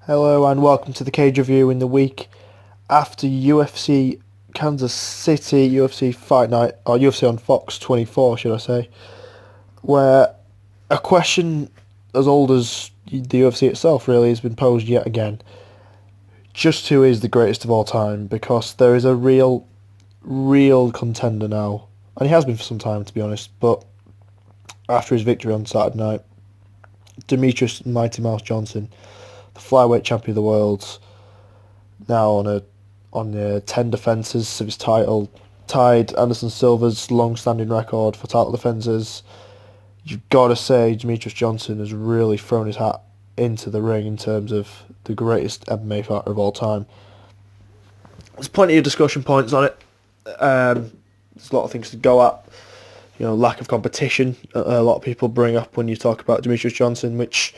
Hello and welcome to the Cage Review in the week after UFC Kansas City, UFC Fight Night, or UFC on Fox 24 should I say, where a question as old as the UFC itself really has been posed yet again. Just who is the greatest of all time? Because there is a real contender now, and he has been for some time to be honest, but after his victory on Saturday night, Demetrious Mighty Mouse Johnson, the flyweight champion of the world, now on 10 defences of his title, tied Anderson Silva's long-standing record for title defences. You've got to say Demetrious Johnson has really thrown his hat into the ring in terms of the greatest MMA fighter of all time. There's plenty of discussion points on it. There's a lot of things to go at. Lack of competition. A lot of people bring up when you talk about Demetrious Johnson, which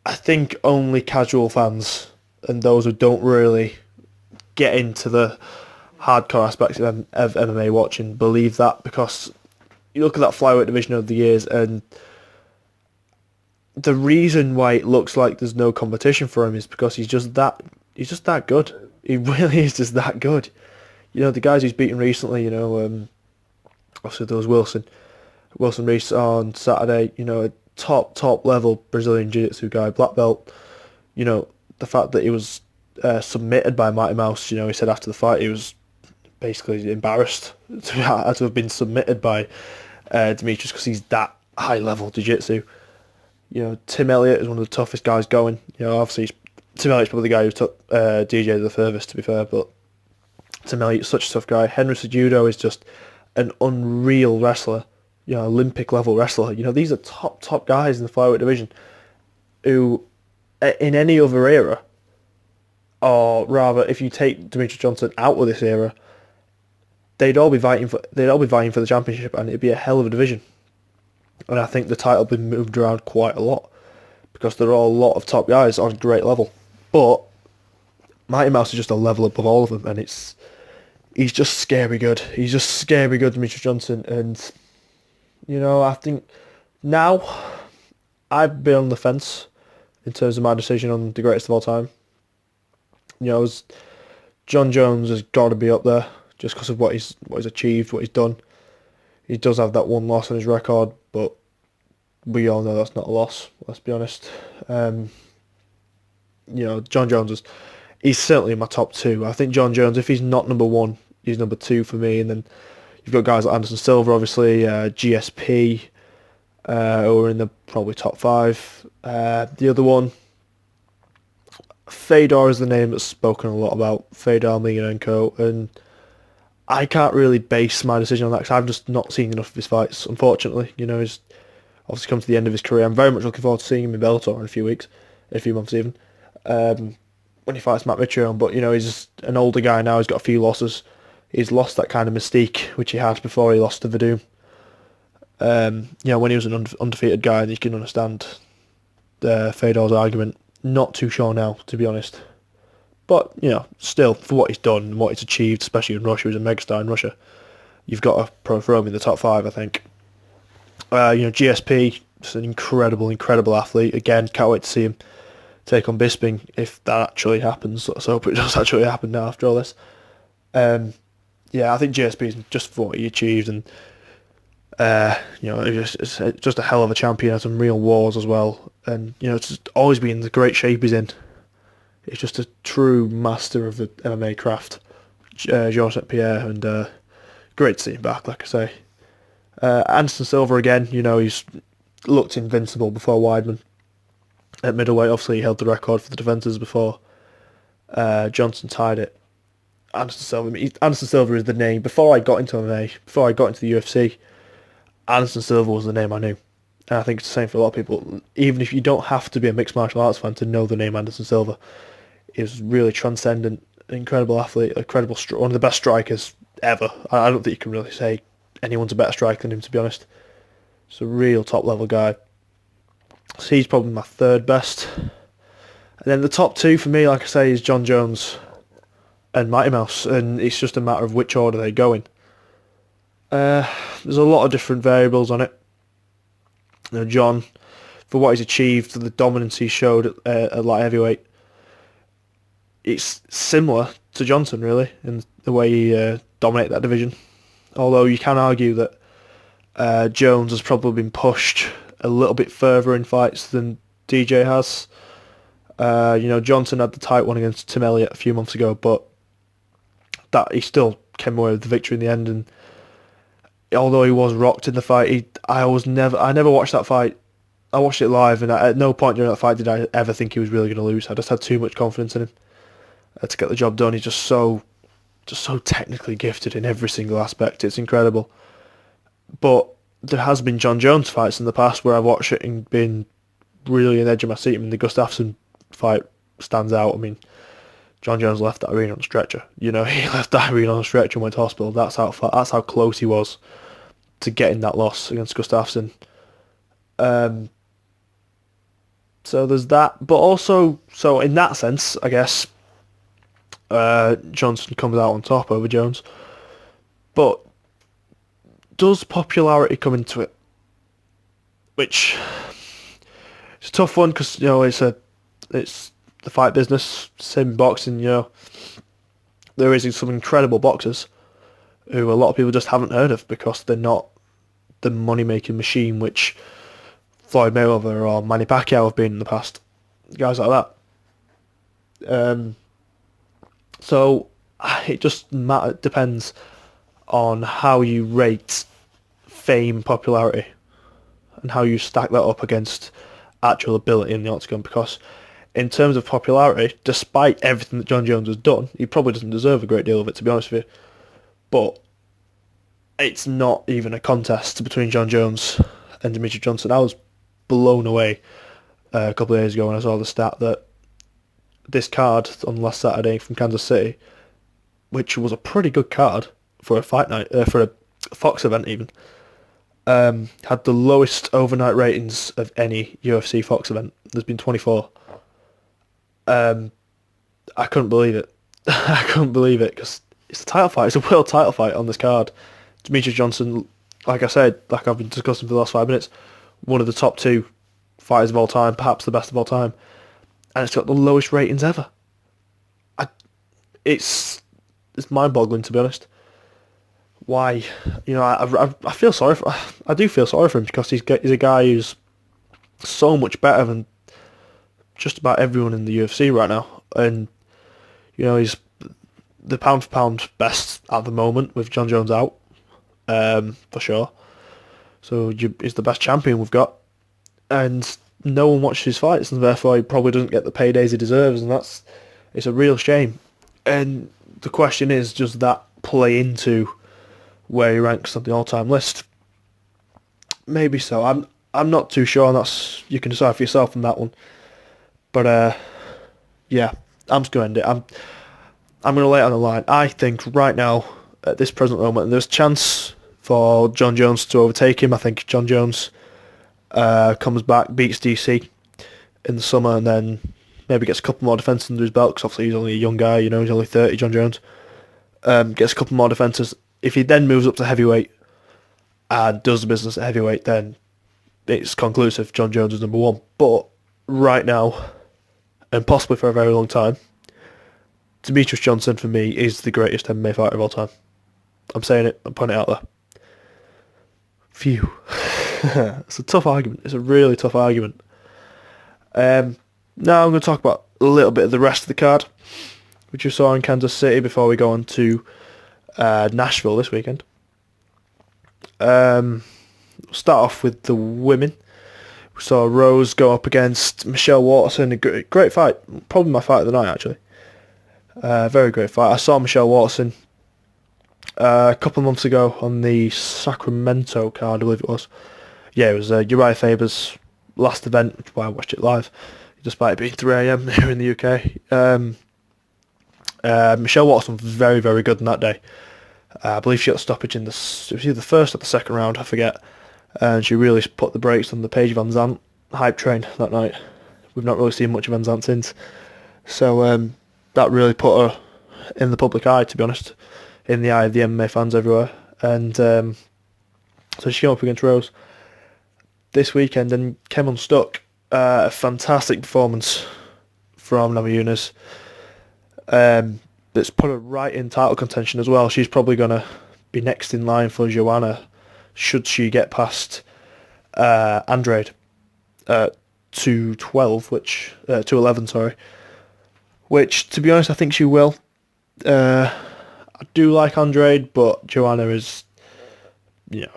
I think only casual fans and those who don't really get into the hardcore aspects of MMA watching believe that, because you look at that flyweight division over the years and the reason why it looks like there's no competition for him is because he's just that good. He really is just that good. The guys he's beaten recently, obviously there was Wilson Reese on Saturday, a top level Brazilian Jiu-Jitsu guy, black belt. The fact that he was submitted by Mighty Mouse, he said after the fight he was basically embarrassed to have been submitted by Demetrious because he's that high level Jiu-Jitsu. Tim Elliott is one of the toughest guys going. Obviously Tim Elliott's probably the guy who took DJ the furthest, to be fair, but Tim Elliott's such a tough guy. Henry Cejudo is just an unreal wrestler, Olympic level wrestler. These are top guys in the flyweight division who, in any other era, or rather, if you take Demetrious Johnson out of this era, they'd all be vying for the championship, and it'd be a hell of a division. And I think the title been moved around quite a lot because there are a lot of top guys on great level, but Mighty Mouse is just a level above all of them, and he's just scary good. He's just scary good, Demetrious Johnson. And, I think now I've been on the fence in terms of my decision on the greatest of all time. John Jones has got to be up there just because of what he's achieved, what he's done. He does have that one loss on his record, but we all know that's not a loss, let's be honest. John Jones he's certainly in my top two. I think John Jones, if he's not number one, he's number two for me. And then you've got guys like Anderson Silva, obviously, GSP, who are in the probably top five. The other one, Fedor is the name that's spoken a lot about, Fedor Emelianenko, and I can't really base my decision on that because I've just not seen enough of his fights, unfortunately. He's obviously come to the end of his career. I'm very much looking forward to seeing him in Bellator in a few weeks, in a few months even, when he fights Matt Mitrione. But, he's just an older guy now. He's got a few losses. He's lost that kind of mystique which he had before he lost to Verdum. When he was an undefeated guy, and you can understand Fedor's argument. Not too sure now, to be honest. But, still, for what he's done and what he's achieved, especially in Russia, he's a megastar in Russia, you've got to throw him in the top five, I think. GSP, just an incredible athlete. Again, can't wait to see him take on Bisping, if that actually happens. Let's hope it does actually happen now after all this. I think GSP is just for what he achieved, and it's just a hell of a champion. Has some real wars as well, and it's just always been the great shape he's in. He's just a true master of the MMA craft, Georges St. Pierre, and great to see him back, like I say. Anderson Silva again, he's looked invincible before Weidman. At middleweight, obviously he held the record for the defences before Johnson tied it. Anderson Silva is the name. Before I got into MMA, before I got into the UFC, Anderson Silva was the name I knew. And I think it's the same for a lot of people. Even if you don't have to be a mixed martial arts fan to know the name Anderson Silva, he was really transcendent, an incredible athlete, one of the best strikers ever. I don't think you can really say anyone's a better striker than him, to be honest. He's a real top level guy. So he's probably my third best. And then the top two for me, like I say, is John Jones and Mighty Mouse, and it's just a matter of which order they go in. There's a lot of different variables on it. John, for what he's achieved, the dominance he showed at light heavyweight, it's similar to Johnson, really, in the way he dominated that division. Although you can argue that Jones has probably been pushed a little bit further in fights than DJ has. Johnson had the tight one against Tim Elliott a few months ago, but that he still came away with the victory in the end. And although he was rocked in the fight, I never watched that fight. I watched it live, and at no point during that fight did I ever think he was really going to lose. I just had too much confidence in him to get the job done. He's just so technically gifted in every single aspect. It's incredible. But there has been John Jones fights in the past where I've watched it and been really on the edge of my seat. I mean, the Gustafsson fight stands out. I mean, John Jones left that arena on a stretcher. He left that arena on a stretcher and went to hospital. That's how close he was to getting that loss against Gustafsson. So there's that. But also, so in that sense, I guess, Johnson comes out on top over Jones. But does popularity come into it? Which, it's a tough one because, it's the fight business, same in boxing, there is some incredible boxers who a lot of people just haven't heard of because they're not the money-making machine which Floyd Mayweather or Manny Pacquiao have been in the past. Guys like that. So it just depends on how you rate fame, popularity, and how you stack that up against actual ability in the octagon, because in terms of popularity, despite everything that John Jones has done, he probably doesn't deserve a great deal of it, to be honest with you. But it's not even a contest between John Jones and Demetrious Johnson. I was blown away a couple of days ago when I saw the stat that this card on last Saturday from Kansas City, which was a pretty good card for a fight night, for a Fox event even, had the lowest overnight ratings of any UFC Fox event. There's been 24. I couldn't believe it. I couldn't believe it because it's a title fight. It's a world title fight on this card. Demetrious Johnson, like I said, like I've been discussing for the last 5 minutes, one of the top 2 fighters of all time, perhaps the best of all time, and it's got the lowest ratings ever. It's mind-boggling, to be honest. Why? I feel sorry for. I do feel sorry for him because he's a guy who's so much better than just about everyone in the UFC right now, and he's the pound for pound best at the moment with John Jones out, for sure. So he's the best champion we've got, and no one watches his fights, and therefore he probably doesn't get the paydays he deserves, and it's a real shame. And the question is, does that play into where he ranks on the all-time list? Maybe so. I'm not too sure, and you can decide for yourself on that one. But yeah, I'm just going to end it. I'm going to lay it on the line. I think right now, at this present moment, there's a chance for John Jones to overtake him. I think John Jones comes back, beats DC in the summer, and then maybe gets a couple more defences under his belt, because obviously he's only a young guy, he's only 30, John Jones. Gets a couple more defences. If he then moves up to heavyweight and does the business at heavyweight, then it's conclusive John Jones is number 1. But right now, and possibly for a very long time, Demetrious Johnson for me is the greatest MMA fighter of all time. I'm saying it, I'm putting it out there. Phew. It's a tough argument. It's a really tough argument. Now I'm going to talk about a little bit of the rest of the card, which you saw in Kansas City before we go on to Nashville this weekend. Start off with the women. We saw Rose go up against Michelle Waterson. A great fight. Probably my fight of the night, actually. Very great fight. I saw Michelle Waterson a couple of months ago on the Sacramento card, I believe it was. Yeah, it was Uriah Faber's last event, which is why I watched it live, despite it being 3 a.m. here in the UK. Michelle Waterson was very, very good on that day. I believe she got a stoppage in it was either the first or the second round, I forget. And she really put the brakes on the Paige Van Zandt hype train that night. We've not really seen much of Van Zandt since. So that really put her in the public eye, to be honest, in the eye of the MMA fans everywhere. And so she came up against Rose this weekend and came unstuck. a fantastic performance from Namajunas. That's put her right in title contention as well. She's probably going to be next in line for Joanna should she get past Andrade 212, 211, sorry. Which, to be honest, I think she will. I do like Andrade, but Joanna is,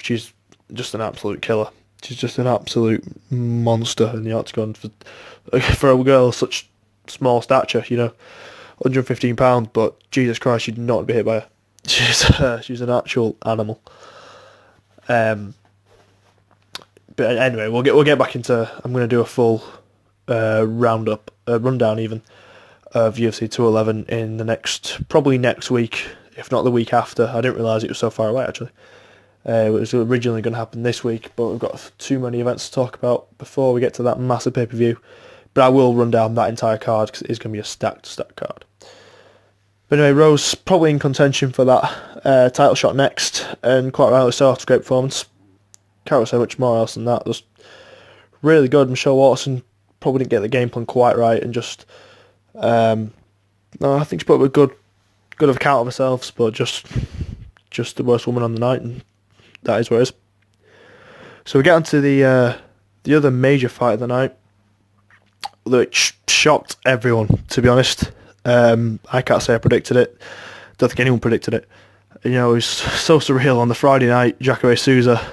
she's just an absolute killer. She's just an absolute monster in the octagon for a girl of such small stature. 115 pounds, but Jesus Christ, you'd not be hit by her. She's an actual animal. But anyway, we'll get back into. I'm going to do a full rundown even of UFC 211 in probably next week, if not the week after. I didn't realise it was so far away actually. It was originally going to happen this week, but we've got too many events to talk about before we get to that massive pay-per-view. But I will run down that entire card because it is going to be a stacked card. But anyway, Rose probably in contention for that title shot next, and quite rightly so after a great performance. Can't say much more else than that. Just really good. Michelle Watson probably didn't get the game plan quite right, and just I think she put up a good account of herself, but just the worst woman on the night, and that is what it is. So we get onto the other major fight of the night, which shocked everyone, to be honest. I can't say I predicted it. Don't think anyone predicted it. It was so surreal. On the Friday night, Jacare Souza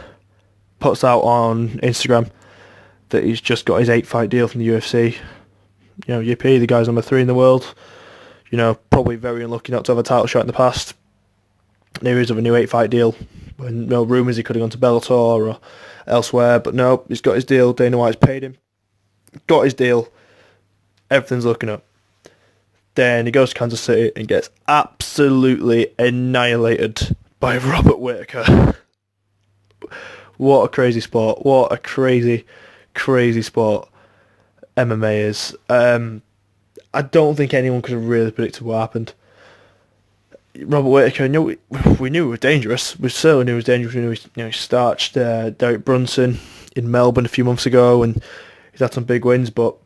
puts out on Instagram that he's just got his 8-fight deal from the UFC. Yippee, the guy's number 3 in the world. Probably very unlucky not to have a title shot in the past. News of a new 8-fight deal. When no rumours he could have gone to Bellator or elsewhere, but no, he's got his deal. Dana White's paid him. Got his deal. Everything's looking up. Then he goes to Kansas City and gets absolutely annihilated by Robert Whittaker. What a crazy sport. What a crazy, crazy sport MMA is. I don't think anyone could have really predicted what happened. Robert Whittaker, we knew he was dangerous. We certainly knew he was dangerous. We knew he starched Derek Brunson in Melbourne a few months ago, and he's had some big wins, but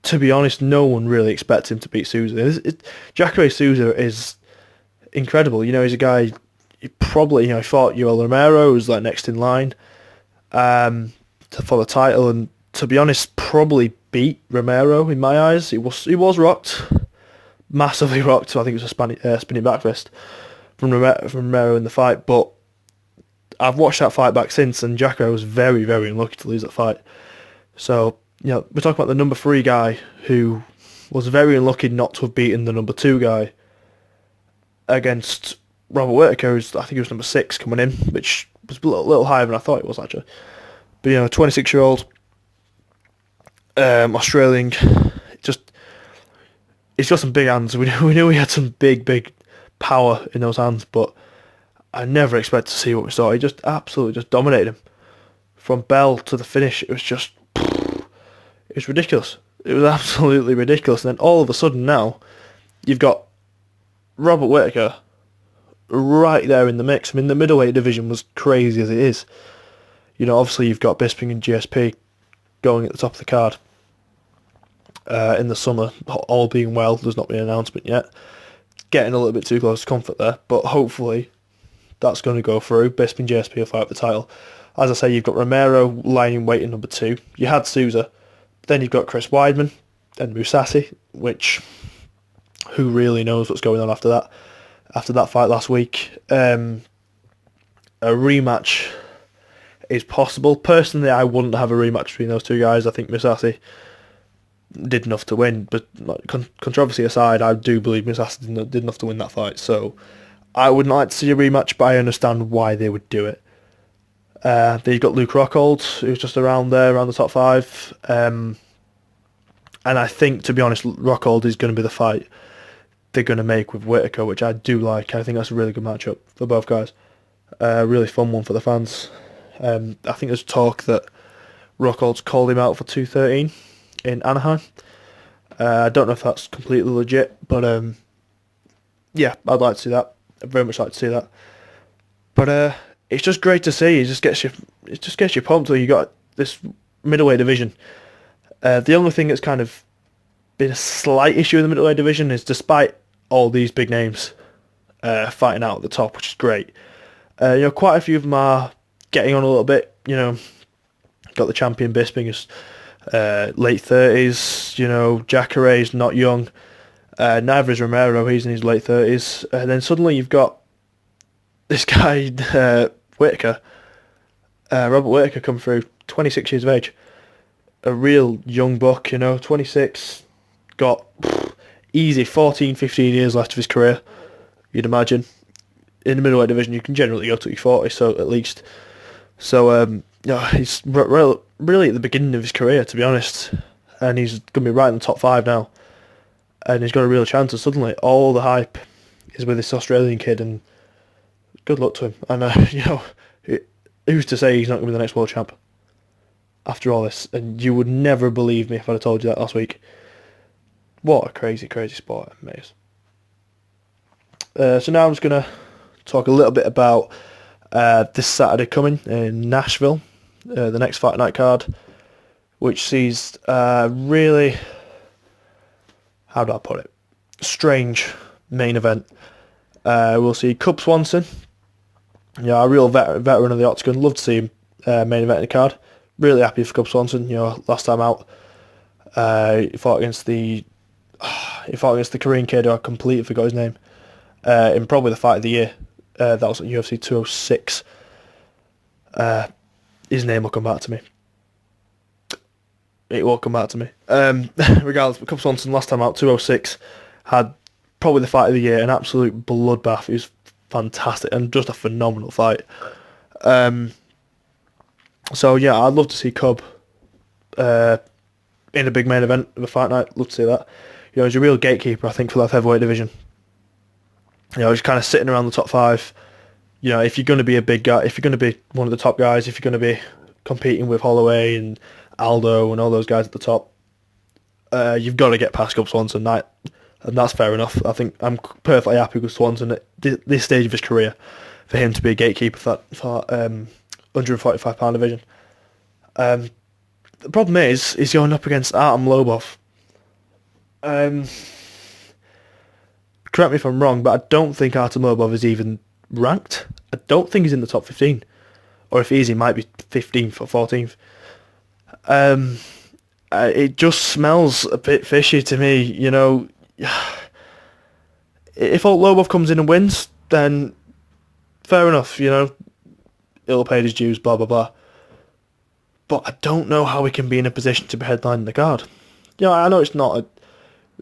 to be honest, no one really expects him to beat Souza. Jacare Souza is incredible. He's a guy, he probably, he fought Yoel Romero, who's like next in line for the title, and to be honest, probably beat Romero in my eyes. He was rocked, massively rocked. So I think it was a spinning back fist from Romero in the fight, but I've watched that fight back since, and Jacare was very, very unlucky to lose that fight. So, we're talking about the number 3 guy who was very unlucky not to have beaten the number 2 guy against Robert Whittaker, who's, I think he was number 6 coming in, which was a little higher than I thought it was actually. But 26-year-old Australian, he's got some big hands. We knew he had some big power in those hands, but I never expected to see what we saw. He just absolutely just dominated him from bell to the finish. It was ridiculous. It was absolutely ridiculous. And then all of a sudden now, you've got Robert Whittaker right there in the mix. I mean, the middleweight division was crazy as it is. Obviously you've got Bisping and GSP going at the top of the card in the summer. All being well, there's not been an announcement yet. Getting a little bit too close to comfort there, but hopefully that's going to go through. Bisping and GSP will fight for the title. As I say, you've got Romero lying in wait at number 2. You had Souza. Then you've got Chris Weidman and Mousasi, which who really knows what's going on after that? After that fight last week, a rematch is possible. Personally, I wouldn't have a rematch between those two guys. I think Mousasi did enough to win, but controversy aside, I do believe Mousasi did enough to win that fight. So I would not like to see a rematch, but I understand why they would do it. Then you've got Luke Rockhold, who's just around the top 5. And I think, to be honest, Rockhold is going to be the fight they're going to make with Whittaker, which I do like. I think that's a really good matchup for both guys. Really fun one for the fans. I think there's talk that Rockhold's called him out for 213 in Anaheim. I don't know if that's completely legit, but yeah, I'd like to see that. I'd very much like to see that. But it's just great to see. It just gets you pumped. You got this middleweight division. The only thing that's kind of been a slight issue in the middleweight division is, despite all these big names fighting out at the top, which is great, quite a few of them are getting on a little bit. Got the champion Bisping is late 30s. Jacare's not young. Neither is Romero. He's in his late 30s. And then suddenly you've got this guy Whitaker, Robert Whitaker, come through, 26 years of age. A real young buck, 26, got easy 14, 15 years left of his career, you'd imagine. In the middleweight division, you can generally go to your 40, so at least. So, he's really at the beginning of his career, to be honest. And he's going to be right in the top 5 now. And he's got a real chance, and suddenly all the hype is with this Australian kid, and good luck to him. And, who's to say he's not going to be the next world champ after all this? And you would never believe me if I'd have told you that last week. What a crazy, crazy sport, mate. So now I'm just going to talk a little bit about this Saturday coming in Nashville, the next Fight Night card, which sees really, how do I put it, strange main event. We'll see Cub Swanson, a real veteran of the Octagon. Love to see him main event in the card. Really happy for Cub Swanson. Last time out, he fought against the Korean kid who I completely forgot his name, in probably the fight of the year. That was at UFC 206. His name will come back to me. It will come back to me. Regardless, Cub Swanson last time out, 206, had probably the fight of the year, an absolute bloodbath. It was fantastic and just a phenomenal fight. So yeah, I'd love to see Cub in a big main event of a Fight Night. Love to see that. He's a real gatekeeper, I think, for that heavyweight division. He's kind of sitting around the top 5. If you're going to be a big guy, if you're going to be one of the top guys, if you're going to be competing with Holloway and Aldo and all those guys at the top, you've got to get past Cub Swanson. And that's fair enough. I think I'm perfectly happy with Swanson at this stage of his career for him to be a gatekeeper for 145-pound division. The problem is going up against Artem Lobov. Correct me if I'm wrong, but I don't think Artem Lobov is even ranked. I don't think he's in the top 15. Or if he is, he might be 15th or 14th. It just smells a bit fishy to me, If Lobov comes in and wins, then fair enough, he'll pay his dues, blah, blah, blah. But I don't know how he can be in a position to be headlining the card. I know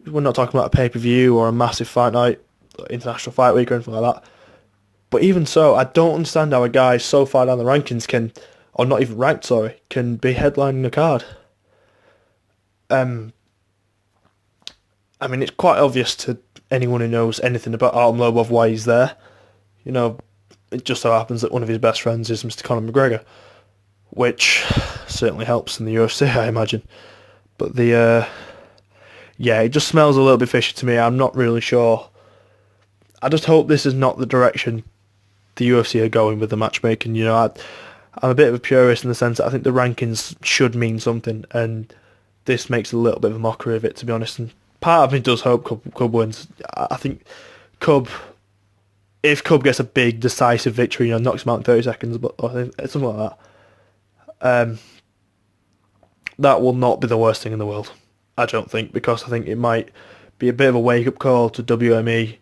we're not talking about a pay-per-view or a massive fight night, international fight week or anything like that. But even so, I don't understand how a guy so far down the rankings can be headlining the card. It's quite obvious to anyone who knows anything about Artem Lobov why he's there. It just so happens that one of his best friends is Mr. Conor McGregor, which certainly helps in the UFC, I imagine. But it just smells a little bit fishy to me. I'm not really sure. I just hope this is not the direction the UFC are going with the matchmaking. I'm a bit of a purist in the sense that I think the rankings should mean something, and this makes a little bit of a mockery of it, to be honest. And part of me does hope Cub wins. I think if Cub gets a big, decisive victory, knocks him out in 30 seconds, or something like that, that will not be the worst thing in the world, I don't think, because I think it might be a bit of a wake-up call to WME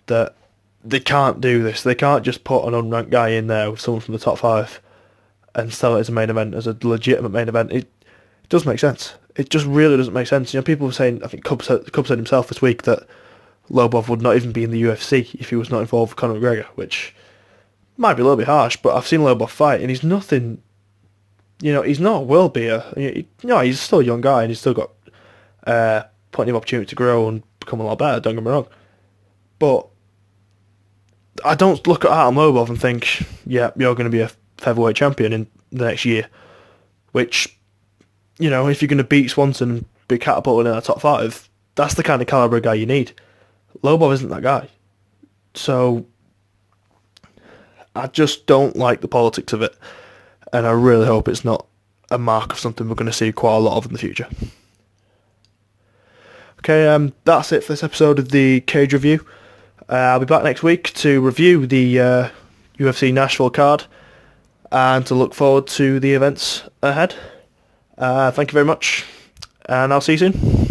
that they can't do this. They can't just put an unranked guy in there with someone from the top 5 and sell it as a main event, as a legitimate main event. It doesn't make sense. It just really doesn't make sense. People were saying, I think Cub said himself this week that Lobov would not even be in the UFC if he was not involved with Conor McGregor, which might be a little bit harsh, but I've seen Lobov fight and he's nothing, he's not a world beater. He's still a young guy and he's still got plenty of opportunity to grow and become a lot better, don't get me wrong. But I don't look at Artem Lobov and think, yeah, you're going to be a featherweight champion in the next year, which, if you're going to beat Swanson and be catapulted in the top 5, that's the kind of calibre of guy you need. Lobov isn't that guy. So I just don't like the politics of it, and I really hope it's not a mark of something we're going to see quite a lot of in the future. Okay, that's it for this episode of the Cage Review. I'll be back next week to review the UFC Nashville card and to look forward to the events ahead. Thank you very much, and I'll see you soon.